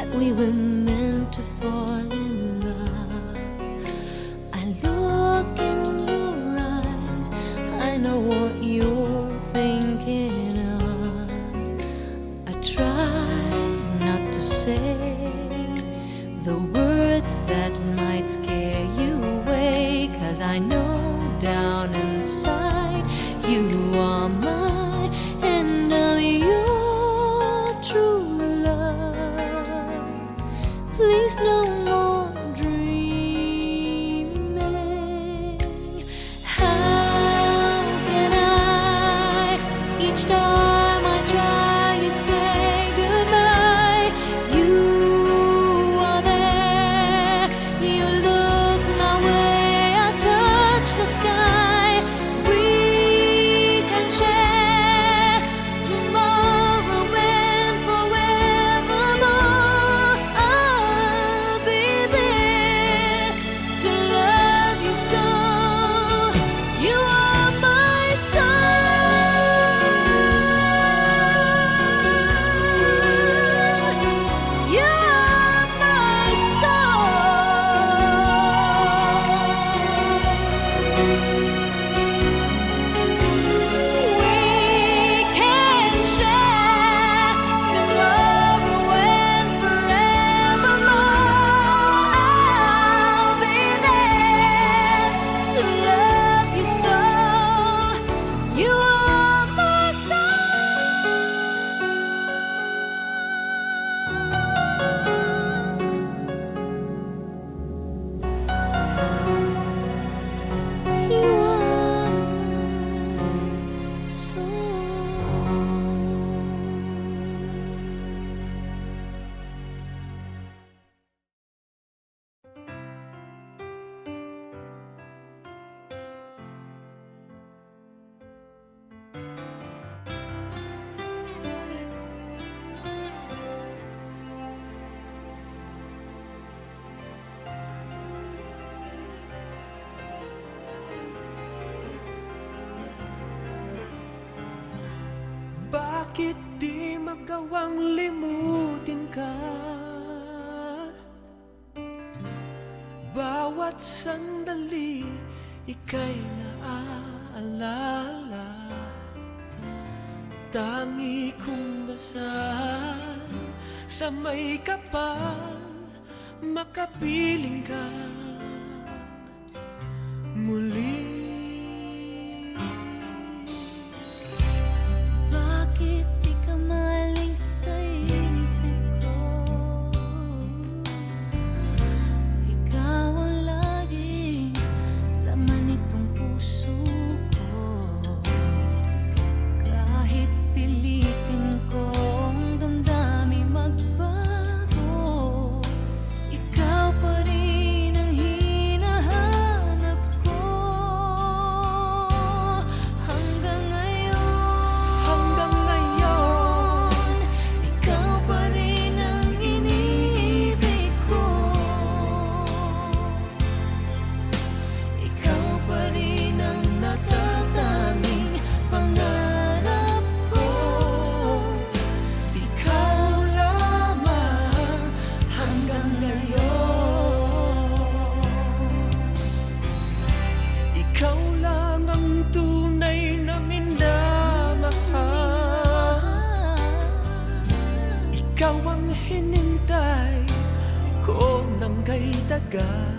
that we were meant to fall in love. I look in your eyes, I know what you're thinking of. I try not to say the words that might scare you away, 'cause I know down inside you are mine and I'm your true love. Please no more dreaming. How can I, each time I try, you say goodbye. You are there, you look my way, I touch the sky. We can share tomorrow and forevermore. I'll be there to love you so. You are my soul. You are my We can share tomorrow and forevermore. I'll be there to love you so. You are my You are my soul. Bakit di magawang limutin ka? Bawat sandali ika'y naaalala. Tangi kong dasal sa may kapal, makapiling ka muli. Bakit di ka maalis sa isip ko? Ikaw ang laging laman nitong puso ko. Kahit pilitin kong damdamin magbago, ikaw pa rin ang hinahanap ko. Hanggang ngayon, ikaw pa rin ang iniibig ko. Ikaw pa rin ang natatanging pangarap ko. Ikaw lamang hanggang ngayon. Ikaw lang ang tunay na minamahal. Ikaw ang hinintay ko ng kay tagal.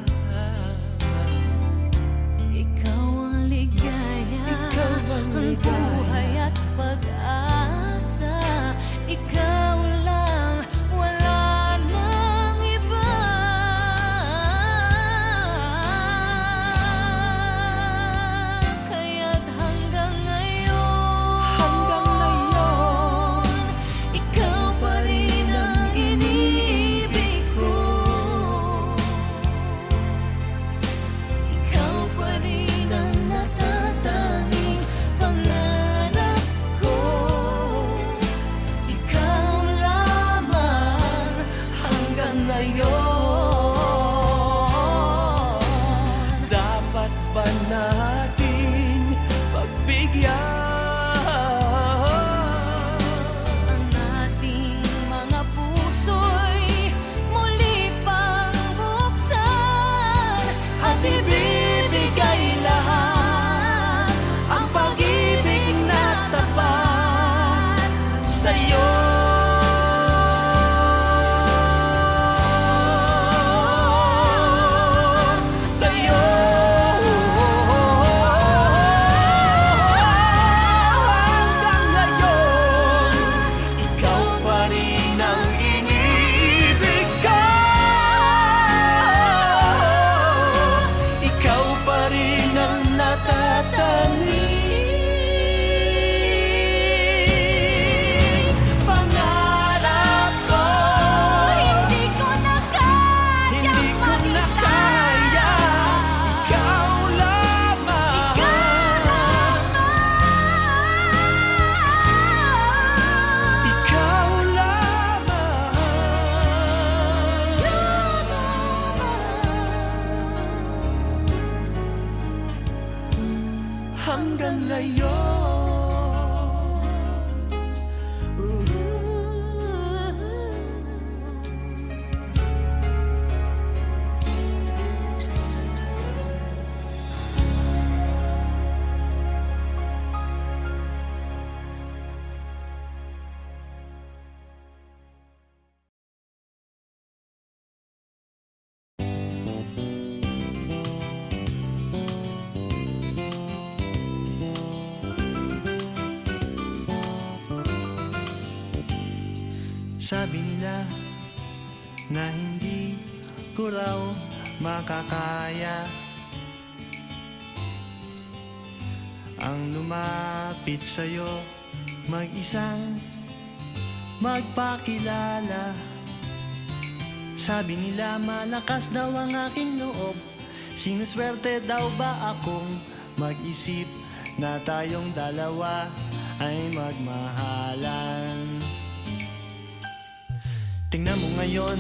Ikaw ang ligaya, Ikaw ang ang ligaya. buhay at pag-asa. Ikaw lang, wala nang iba. Kaya't hanggang ngayon, ikaw pa rin ang iniibig ko. Ikaw pa rin ang natatanging pangarap ko. Ikaw lamang hanggang ngayon. Dapat ba nating pagbigyan Ang ating mga puso'y ngayon. Sabi nila na hindi ko raw makakaya ang lumapit sa'yo, mag-isang magpakilala. Sabi nila malakas daw ang aking loob, sinuswerte daw ba akong mag-isip na tayong dalawa ay magmahalan. Tingnan mo ngayon,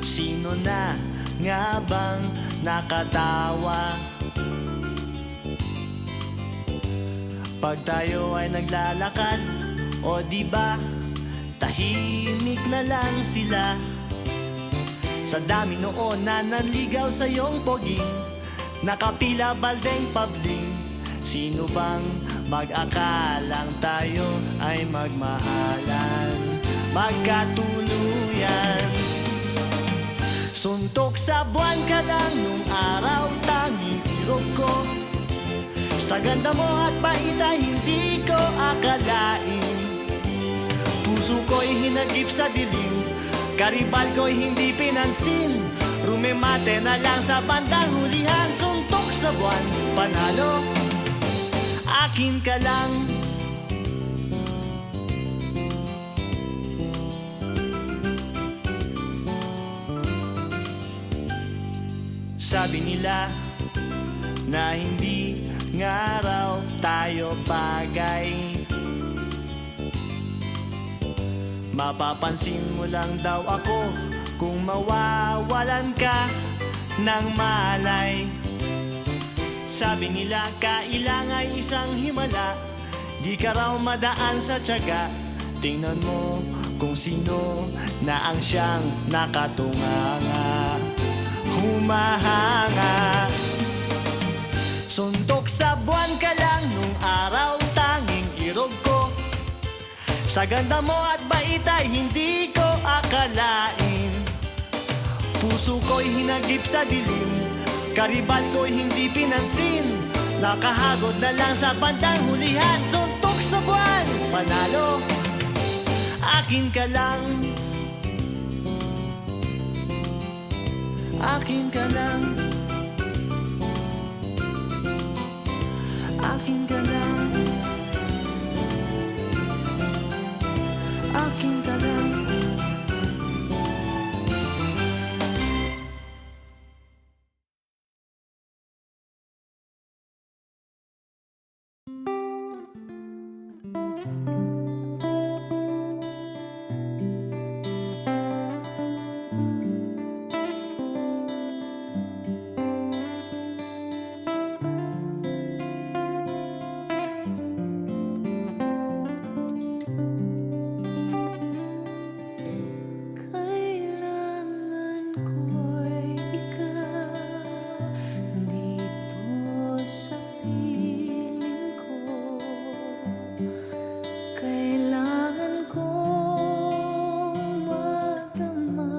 sino na nga bang nakatawa? Pag tayo ay naglalakad, o diba, tahimik na lang sila. Sa dami noon na nanligaw sa iyong poging, nakapila baldeng pabling. Sino bang mag-akalang tayo ay magmahalan, magkatuluyan? Suntok sa buwan ka lang nung araw, tanging irog ko. Sa ganda mo at bait ay hindi ko akalain. Puso ko'y hinagip sa dilim, karibal ko'y hindi pinansin. Rumemate na lang sa bandang hulihan. Suntok sa buwan, panalo, akin ka lang. Sabi nila na hindi nga raw tayo bagay, mapapansin mo lang daw ako kung mawawalan ka ng malay. Sabi nila kailangan ay isang himala, di ka raw madaan sa tiyaga. Tingnan mo kung sino na ang siyang nakatunganga, humahanga. Suntok sa buwan ka lang nung araw, tanging irog ko. Sa ganda mo at bait ay hindi ko akalain. Puso ko'y hinagip sa dilim, karibal ko'y hindi pinansin. Nakahagod na lang sa bandang hulihan. Suntok sa buwan, panalo, akin ka lang. Akin ka lang. Akin ka lang. Akin ka lang. Kailangan ko'y ikaw dito sa piling ko. Kailangan kong madama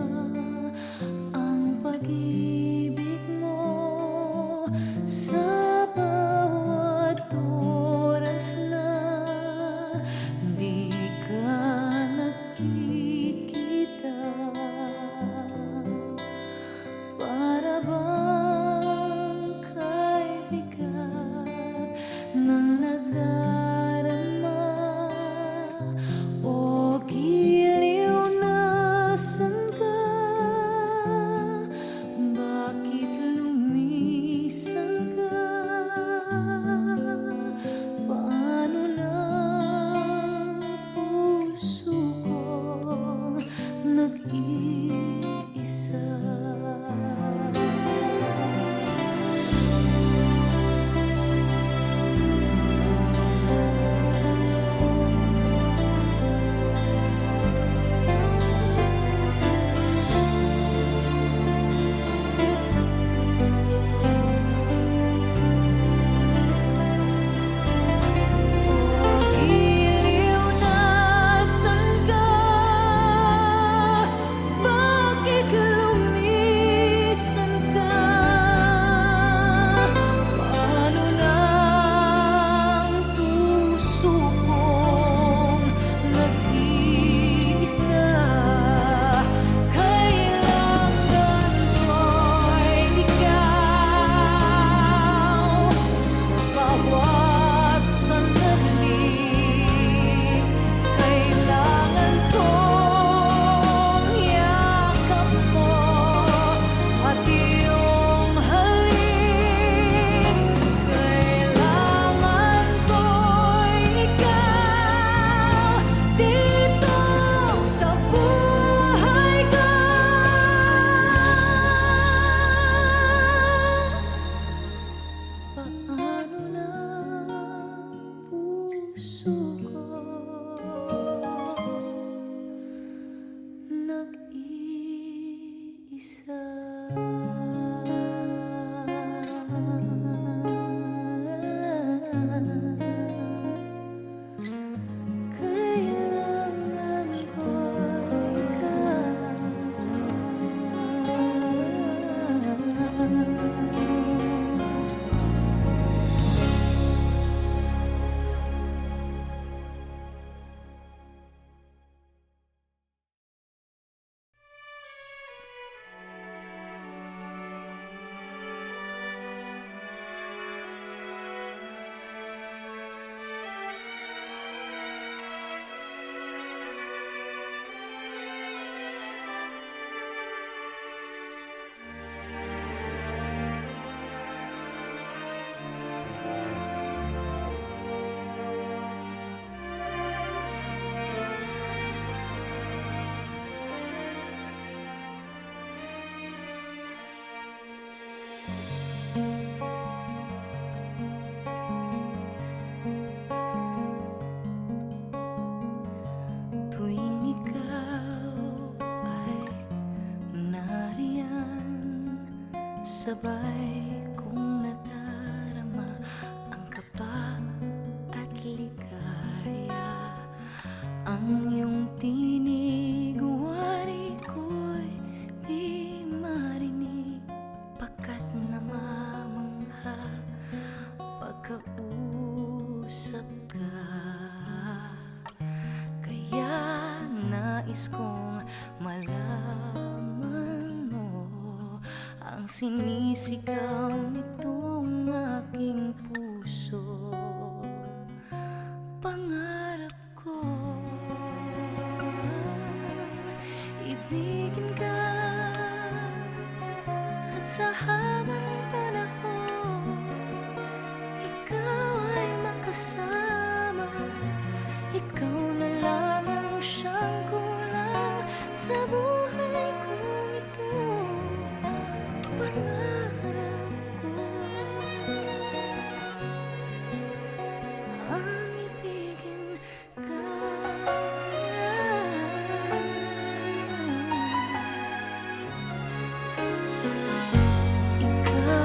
ang pag-ibig mo sa bawat oras na di ka nakikita. Kailangan ko ikaw. Tuwing ikaw ay nariyan, sabay kong nadarama ang kaba at ligaya. Ang iyong tinig, wari ko'y di marinig, pagkat namamangha pagkausap ka. Kaya nais kong malaman mo ang sinisigaw nitong aking puso. Pangarap ko ibigin ka, at sa habang panahon ikaw ay makasama. Ikaw na lang ang siyang kulang sa buhay kong ito. Pangarap ko ang ibigin ka. Ikaw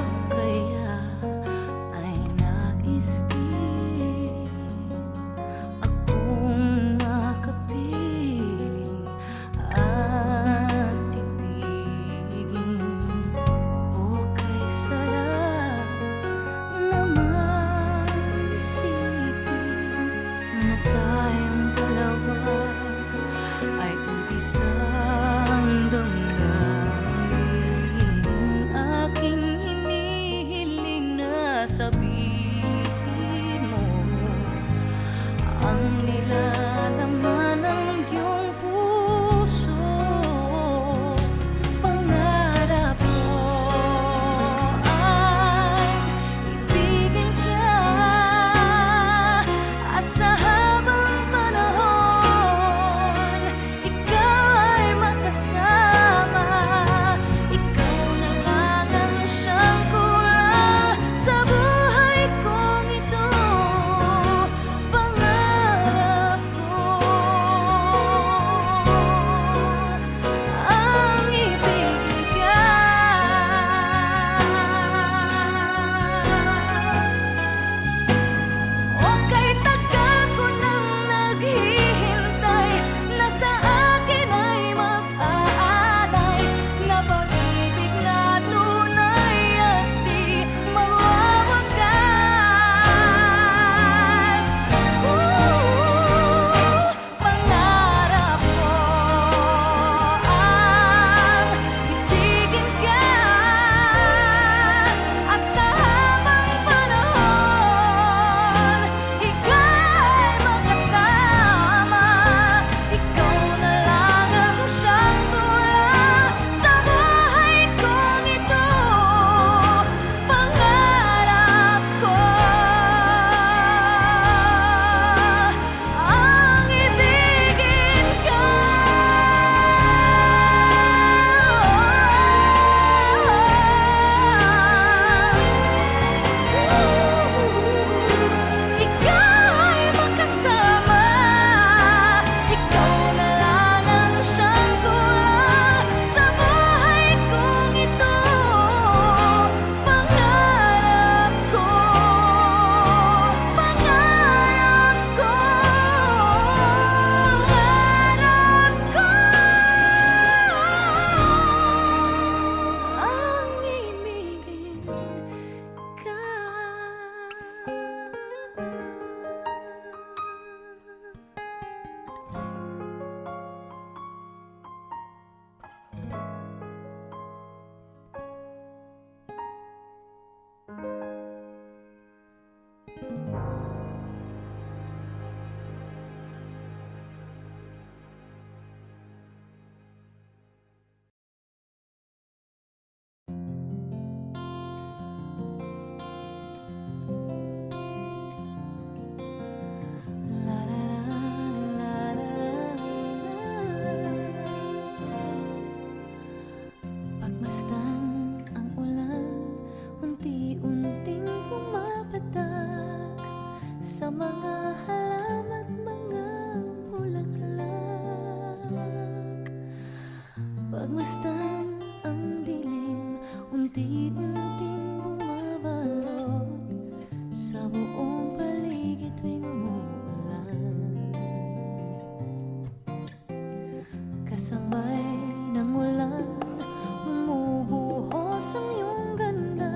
Pagmasdan ang ulan, unti-unting pumapatak sa mga halaman, mga bulaklak. Pagmasdan ang dilim, unti-unting bumabalot sa buong paligid tuwing umuulan. Kasabay ng ulan, bumubuhos ang iyong ganda.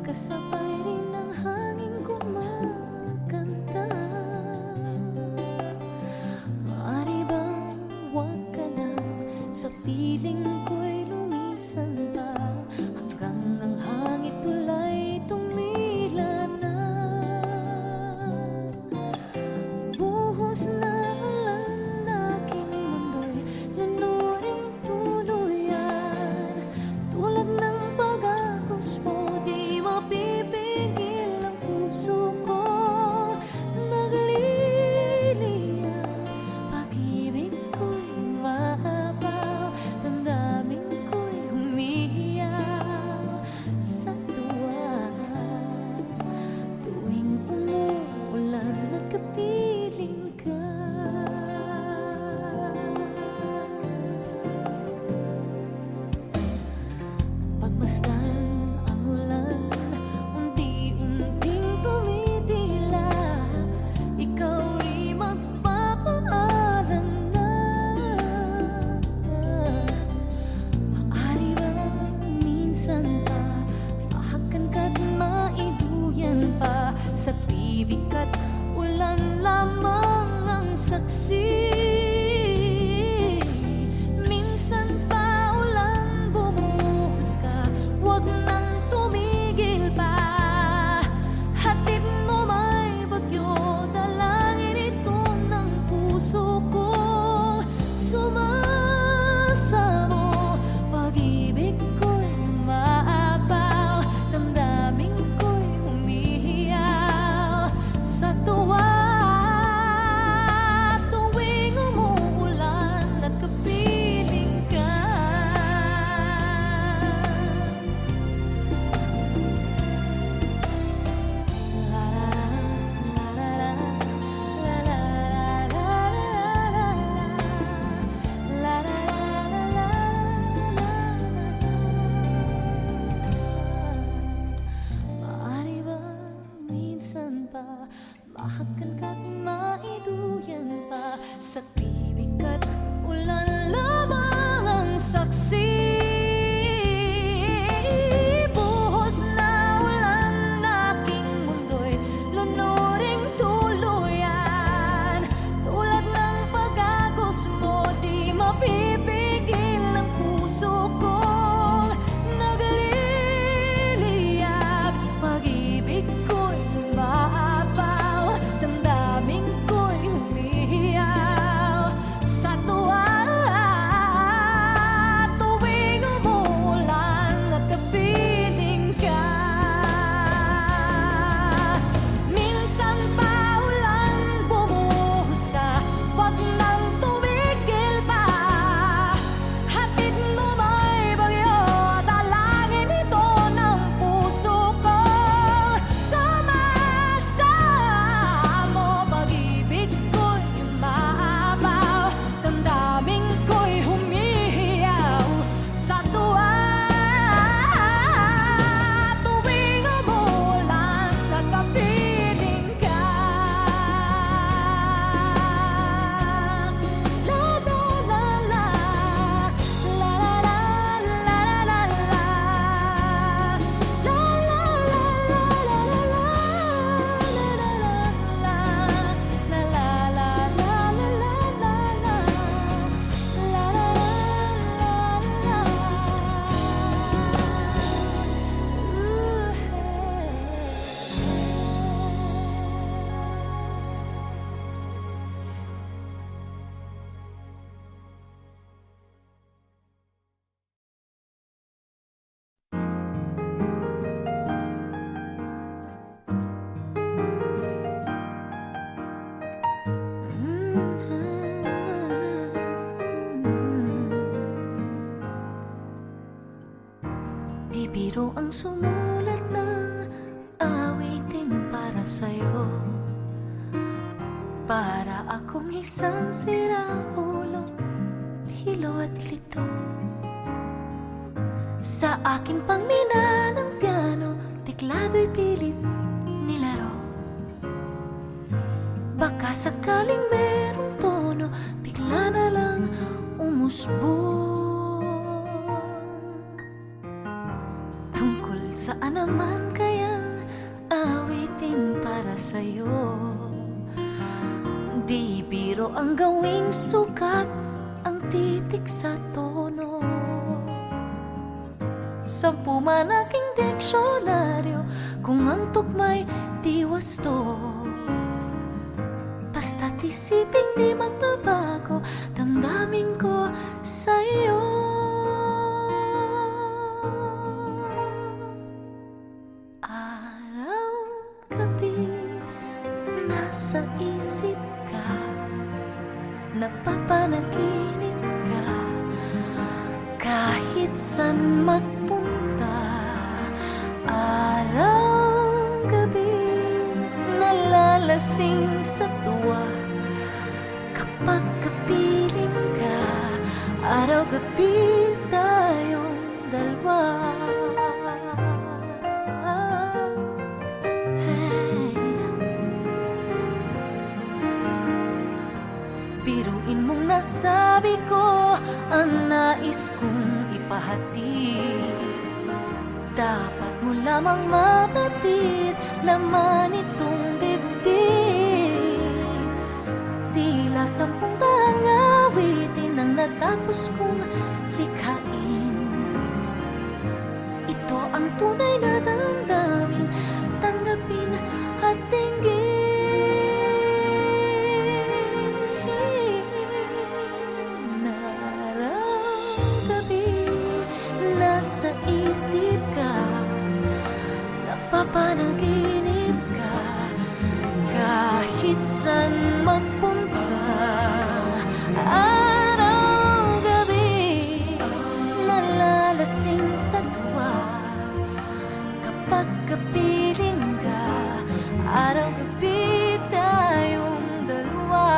Kasabay rin ng hangin kumakanta. Maaari bang huwag ka na sa piling ko'y lumisan pa, hanggang ang hangit tulay tumila na. Buhos na ulan, aking mundo'y nanuring tuluyan. Tulad ng pag-agos mo, di mapipigil ang puso ko. Nagliliyab, pag-ibig ko'y mahabaw, damdamin ko'y humihiyaw sa tuwa. Tuwing umuulan at kapiling ka. Pagmasdan ang ulan, unti-unting tumitila. Ikaw rin magpapaalam na. Maaari bang minsan pa ahakan ka't maiduyan pa, sa tibig at ulan lamang ang saksi. Minsan pa ulan, bumuhos ka, huwag nang tumigil pa. Hatid mo may bagyo, dalangin ito ng puso ko. Sumasamo, pag-ibig ko'y maapaw, damdamin ko'y humihiyaw sa tuwa. biro ang sumulat ng awiting para sa'yo. Para akong isang siraulo, hilo at lito. Sa akin pang mina ng piano, tiklado'y pilit nilaro. Baka sakaling merong tono, bigla na lang umusbong. Tungkol saan naman kayang awitin para sa'yo? Di biro ang gawing sukat, ang titik sa tono. Sampu man aking diksyonaryo, kung ang tugma'y di wasto. Basta't isiping di magbabago, damdamin ko sa'yo. Araw, gabi, nasa isip ka, napapanaginip ka. Kahit san magpunta, araw, gabi, nalalasing sa tuwa. Kapag kapiling ka, araw, gabi, tayong dalawa. Hey. Biruin mong nasabi ko ang nais kong ipahati. Dapat mo lamang mapatid, laman itong dibdib. Tila 10 daang awitin ang natapos kong likhain. Ito ang tunay na damdamin, tanggapin at tinggin. Nasa isip ka, napapanaginip ka. Kahit san magpunta, araw, gabi, nalalasing sa tuwa. Kapag kapiling ka, araw, gabi, tayong dalawa.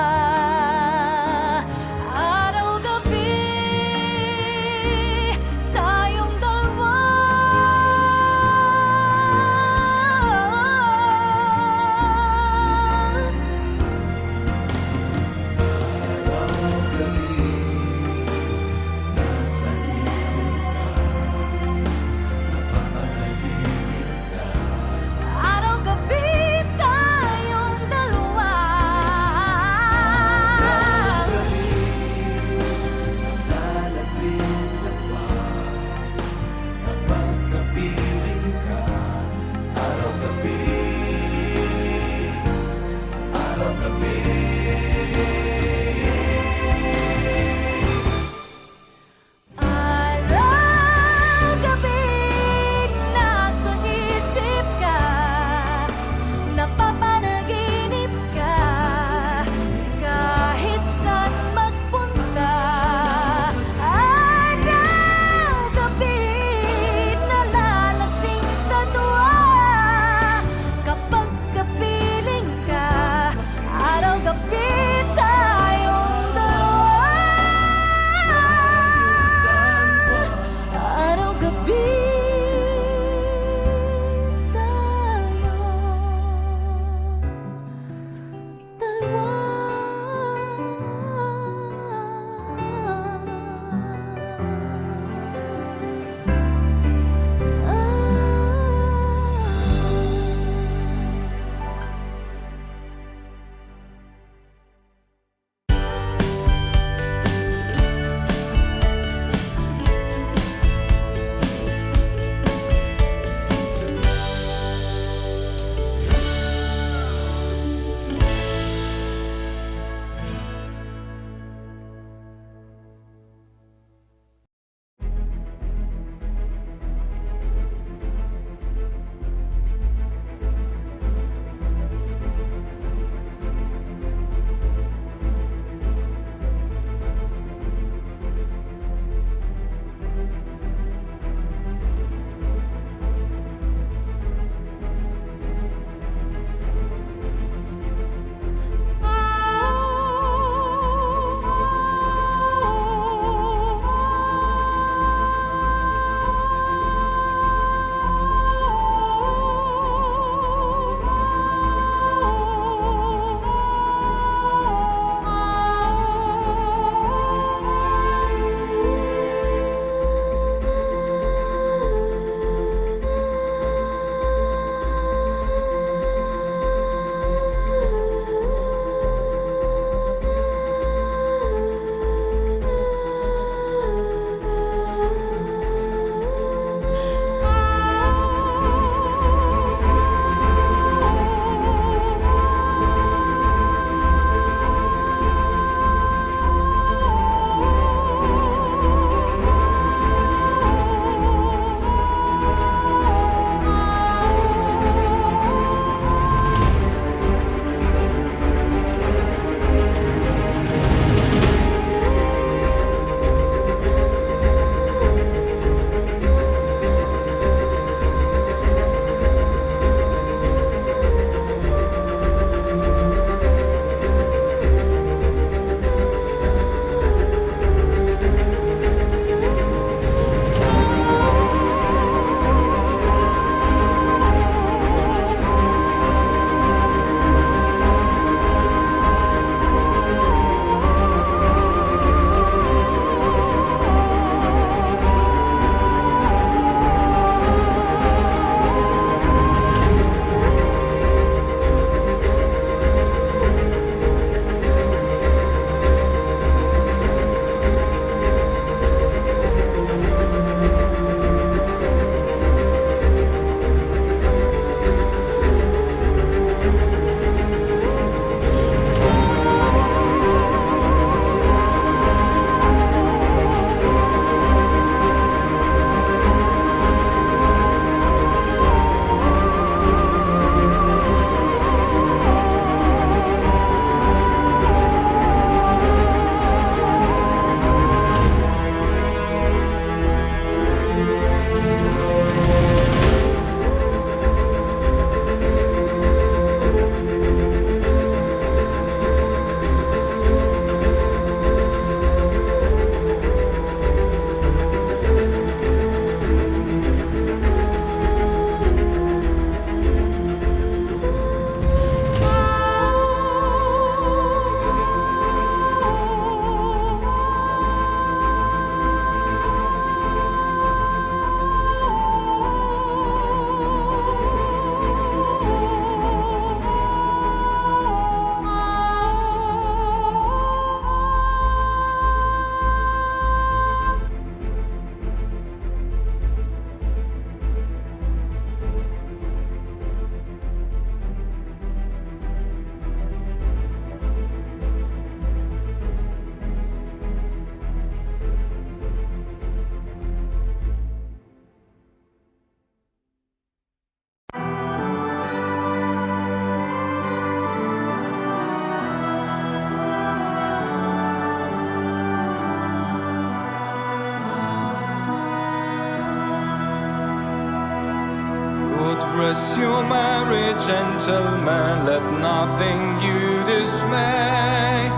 Rest you merry gentlemen, let nothing you dismay.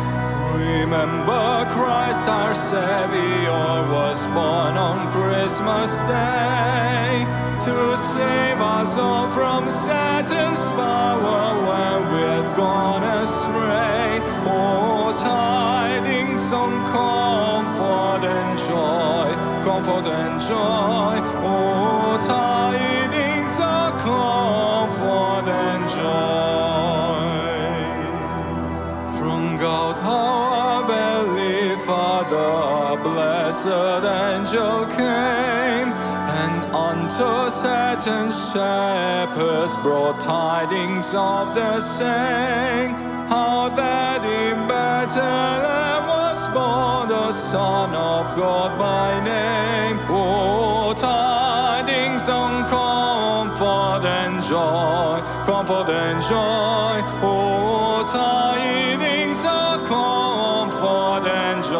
Remember Christ our Savior was born on Christmas Day, to save us all from Satan's power when we had gone astray. Oh, tidings of comfort and joy, comfort and joy. Oh, tidings of comfort and joy. From God our Heavenly Father, a blessed angel came, and unto Satan's shepherds brought tidings of the same, how that in Bethlehem was born the Son of God by name. Oh, tidings of comfort and joy, comfort and joy. Oh, tidings of comfort and joy.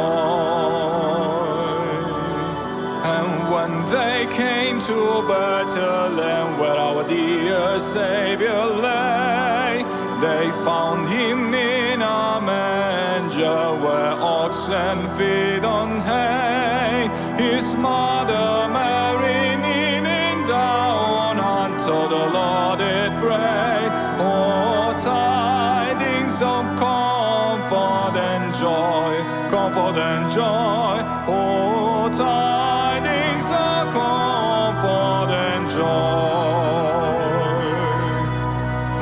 And when they came to Bethlehem, where our dear Savior lay, they found him in a manger where oxen feed on hay. His mother Mary kneeling down unto the Lord did pray. Oh, tidings of comfort and joy, comfort and joy. Oh, tidings of comfort and joy.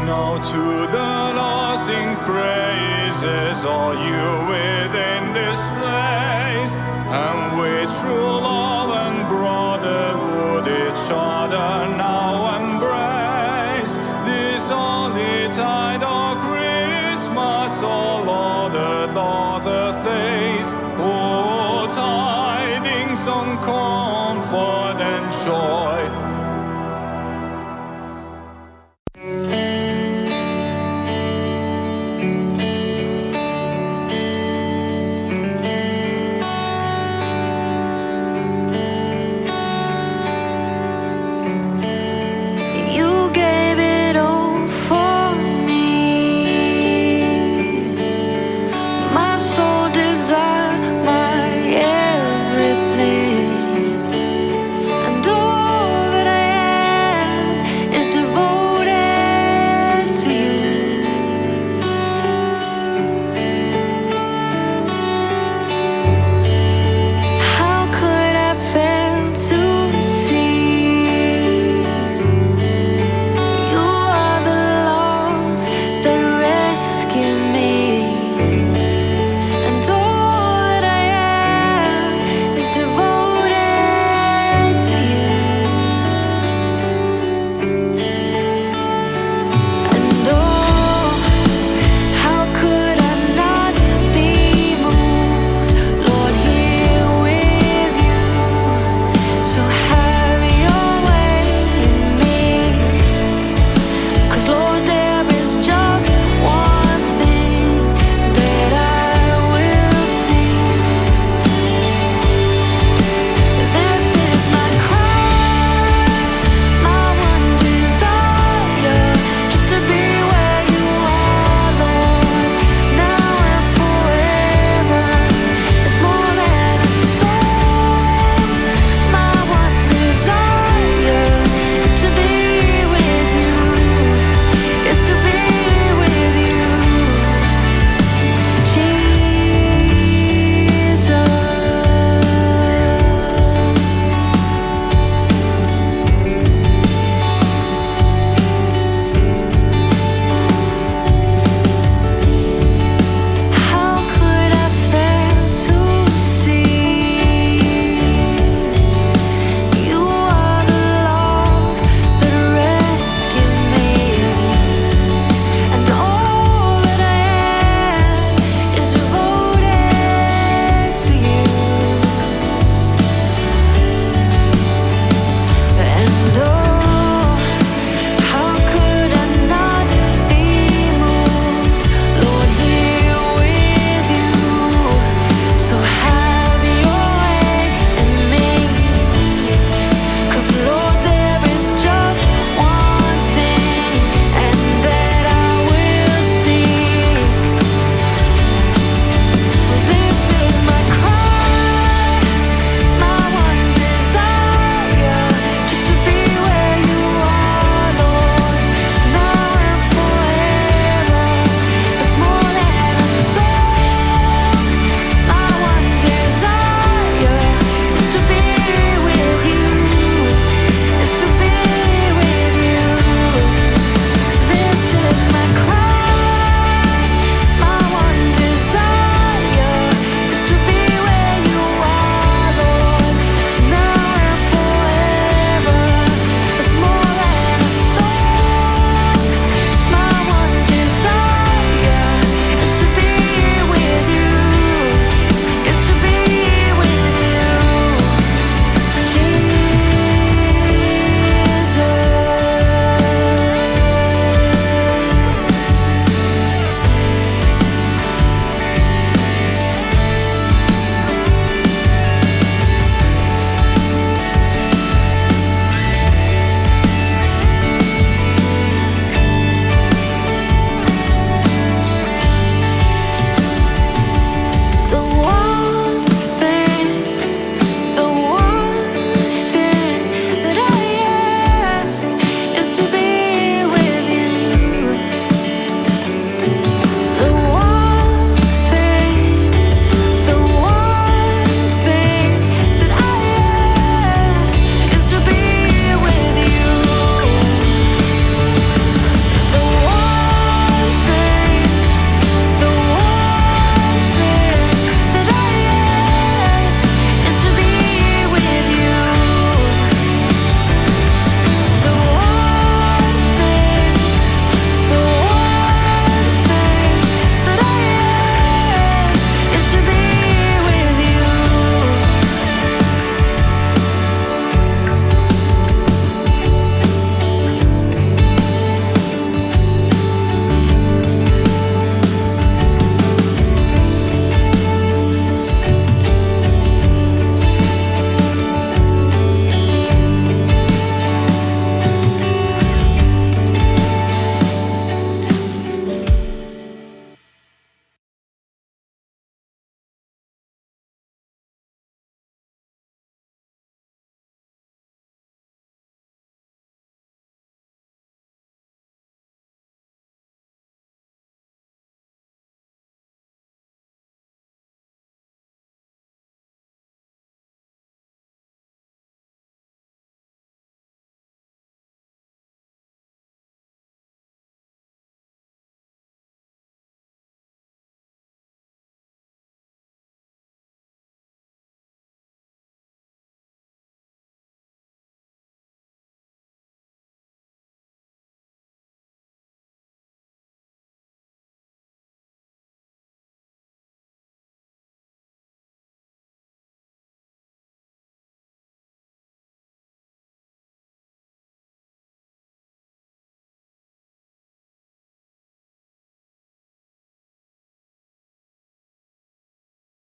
Now to the Lord sing praises, all you within this place, and with true love and brotherhood each other now embrace. This only tide of Christmas, all other doth face. Oh, tidings of comfort and joy.